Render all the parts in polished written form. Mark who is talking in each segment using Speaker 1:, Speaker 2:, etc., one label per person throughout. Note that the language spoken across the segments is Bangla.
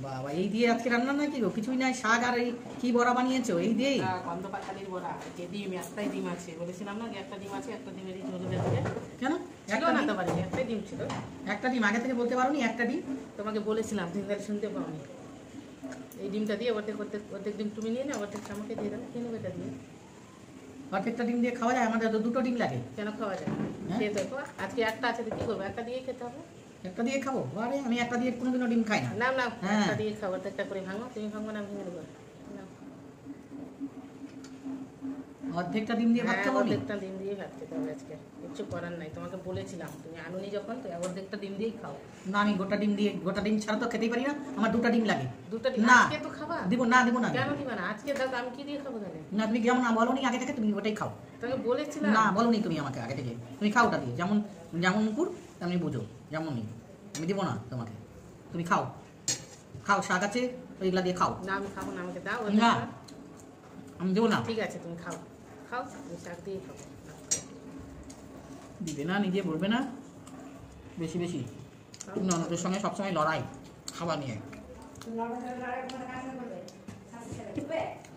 Speaker 1: বাবা, এই দিয়ে আজকে রান্না নাকি গো? কিছুই নাই, শাক আর এই কি বড়া বানিয়েছো এই দিয়ে?
Speaker 2: গন্ধ পাতালির বড়া, যে ডিম, একটাই ডিম আছে, বলেছিলাম না যে একটা ডিম আছে, একটা ডিমেরই ঝোল দেবে।
Speaker 1: কেন
Speaker 2: একটা না তো পারি, একটাই ডিম ছিল।
Speaker 1: একটা ডিম আগে থেকে বলতে পারোনি? একটা ডিম
Speaker 2: তোমাকে বলেছিলাম, তুমি তাহলে শুনতে পাওনি। এই ডিমটা দিয়ে অর্ধেক ডিম তুমি নিয়ে নাও, অর্ধেক আমাকে দিয়ে দাও, খেয়ে নেবে এটা দিয়ে।
Speaker 1: অর্ধেকটা ডিম দিয়ে খাওয়া যায়? আমাদের তো দুটো ডিম লাগে।
Speaker 2: কেন খাওয়া যায়? খেয়ে দেখো, আজকে একটা আছে তো কি করবো, একটা দিয়ে খেতে হবে।
Speaker 1: একটা দিয়ে খাবো? আরে আমি একটা দিয়ে কোনোদিনও ডিম খাই না।
Speaker 2: না না,
Speaker 1: হ্যাঁ,
Speaker 2: একটা দিয়ে খাবো, অর্ধেকটা করে ভাঙো, তুমি ভাঙবো না ভেঙে দেবো।
Speaker 1: অর্ধেকটা ডিম দিয়ে ভাত খাবো?
Speaker 2: অর্ধেকটা ডিম দিয়ে ভাত খেতে হবে আজকে, কিছু করার নাই। তোমাকে বলেছিলাম, তুমি আনুনি যখন, তো অর্ধেকটা ডিম দিয়েই খাও।
Speaker 1: না, আমি গোটা ডিম ছাড়া তো খেতেই পারি না। আমার দুটো ডিম লাগে।
Speaker 2: দুটো ডিম
Speaker 1: না
Speaker 2: আজকে তো খাবা?
Speaker 1: দিব না।
Speaker 2: কেন দিবা না? আজকে দাও, আমি কি দিয়ে খাবো তাহলে?
Speaker 1: না, তুমি যেমন বলোনি আগে থেকে, তুমি ওটাই খাও।
Speaker 2: তোকে বলেছিলাম
Speaker 1: না, বলোনি তুমি আমাকে আগে থেকে। তুমি খাও ওটা দিয়ে, যেমন মুকুর তেমনি বুঝো, যেমনই। আমি দিব না তোমাকে, তুমি খাও। শাক আছে, ওইগুলা দিয়ে খাও।
Speaker 2: না, আমি খাবো না, আমাকে দাও।
Speaker 1: না, আমি দেবো না।
Speaker 2: ঠিক আছে, তুমি খাও, আমি শাক দিয়ে খাবো।
Speaker 1: দিবে না, নিজে বলবে না বেশি বেশি। ননদের সঙ্গে সবসময় লড়াই খাওয়া নিয়ে,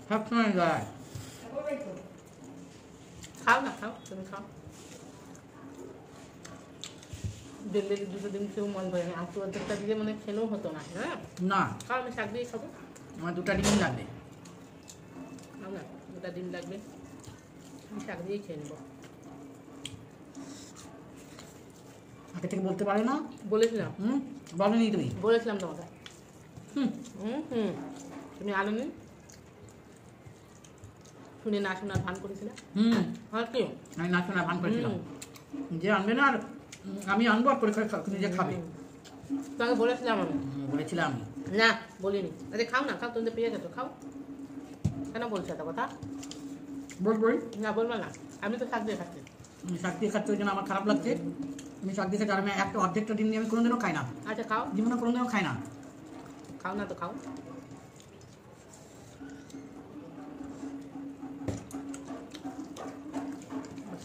Speaker 1: সবসময় লড়াই।
Speaker 2: খাও না, তুমি খাও। ডেলি দুটো ডিম খেয়েও মন ভরে না, একটু অর্ধেকটা দিয়ে মানে খেলেও হতো না। হ্যাঁ
Speaker 1: না,
Speaker 2: খাও, আমি শাক দিয়ে খাবো।
Speaker 1: আমার দুটা ডিমই লাগবে।
Speaker 2: খাও না, দুটা ডিম লাগবে, আমি শাক দিয়েই খেয়ে নেবো।
Speaker 1: আগে থেকে বলতে পারে না?
Speaker 2: বলেছিলাম।
Speaker 1: বলেনি তুমি?
Speaker 2: বলেছিলাম তোমাকে।
Speaker 1: হুম
Speaker 2: তুমি আনোনি, শুনে না শোনার ভান করেছিলে। আর কি?
Speaker 1: আমি না শোনা ভান করেছিলাম যে আনবে না, আর আমি আনবো, আর পরীক্ষা নিজে খাবে।
Speaker 2: তোমাকে বলেছিলাম আমি।
Speaker 1: বলেছিলাম আমি?
Speaker 2: না, বলিনি। আরে খাও না, খাও, তুমি পেয়ে গেছো, খাও। কেন বলছো এত কথা?
Speaker 1: বলবোই
Speaker 2: না, বলবো না, আমি তো শাক দিয়ে খাচ্ছি।
Speaker 1: শাক দিয়ে খাচ্ছি, ওই জন্য আমার খারাপ লাগছে। আমি শাক দিয়ে খাচ্ছি, আর আমি একটা অর্ধেকটা ডিম দিয়ে আমি কোনোদিনও খাই না।
Speaker 2: আচ্ছা খাও।
Speaker 1: জীবনে কোনোদিনও খাই না।
Speaker 2: খাও না তো খাও।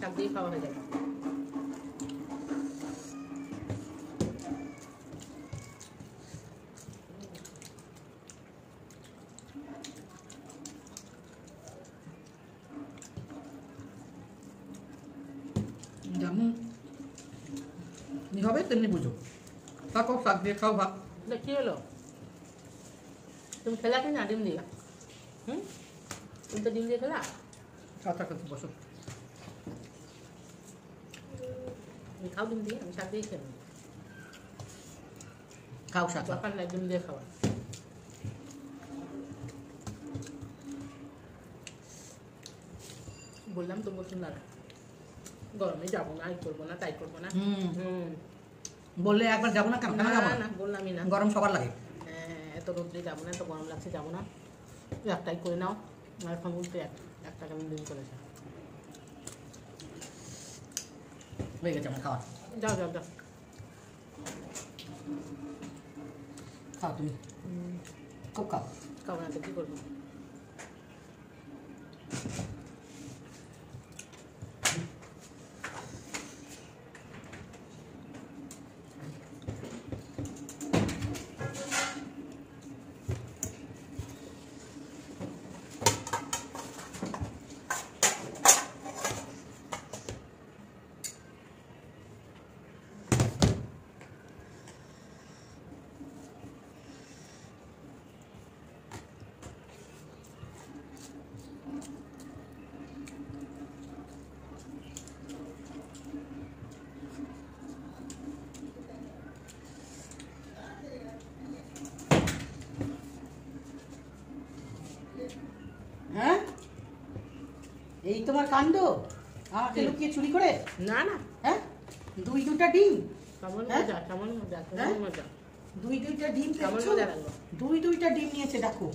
Speaker 2: শাক দিয়ে খাওয়া হয়ে যাবে।
Speaker 1: যেমন হবে তেমনি বুঝো। থাকো, শাক দিয়ে খাও ভাত।
Speaker 2: কি হলো? তুমি খেলা কি না ডিম দিয়ে? তুমি তো ডিম দিয়ে খেলা।
Speaker 1: আচ্ছা, বসো।
Speaker 2: তুমি খাও ডিম দিয়ে, আমি শাক দিয়ে খেলাম।
Speaker 1: খাও শাক।
Speaker 2: দরকার নাই ডিম দিয়ে খাওয়া। বললাম তো বসুন না, গরমে যাবো না, করবো না, তাই করবো না।
Speaker 1: বললে একবার যাবো না, কেন যাবো
Speaker 2: না? বললামই না।
Speaker 1: গরম সবার লাগে।
Speaker 2: এত রোদ্রে যাবো না, এত গরম লাগছে, যাবো না। একটাই করে নাও, এখন উল্টে একটা কেমন দিন করেছে।
Speaker 1: হয়ে গেছে আমার খাওয়া।
Speaker 2: যাও
Speaker 1: খাও তুমি, খুব খাও।
Speaker 2: খাও না তো কি করবো?
Speaker 1: হ্যাঁ, এই তোমার কাণ্ড, আমাকে লুকিয়ে চুরি করে?
Speaker 2: না না,
Speaker 1: হ্যাঁ, দুটা ডিম।
Speaker 2: কেমন মজা।
Speaker 1: দুইটা ডিম
Speaker 2: কেমন
Speaker 1: খেয়েছো?
Speaker 2: মজা লাগলো।
Speaker 1: দুইটা ডিম নিয়েছে, দেখো।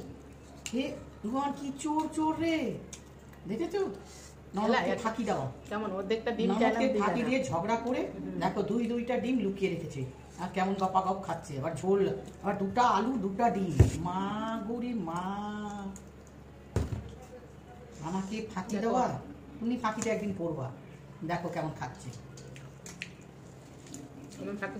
Speaker 1: হে ভগবান, কি চোর রে! দেখেছো? ননদকে ফাঁকি দেওয়া।
Speaker 2: কেমন অর্ধেকটা ডিম
Speaker 1: ননদকে ফাঁকি দিয়ে ঝগড়া করে দেখো দুইটা ডিম লুকিয়ে রেখেছে, আর কেমন গপ খাচ্ছে। আবার ঝোল, আবার দুটা আলু, দুটা ডিম। মা গরি মা, আমাকে ফাঁকি দেওয়া। তুমি ফাঁকিটা একদিন পড়বা, দেখো কেমন খাচ্ছে।
Speaker 2: ফাঁকি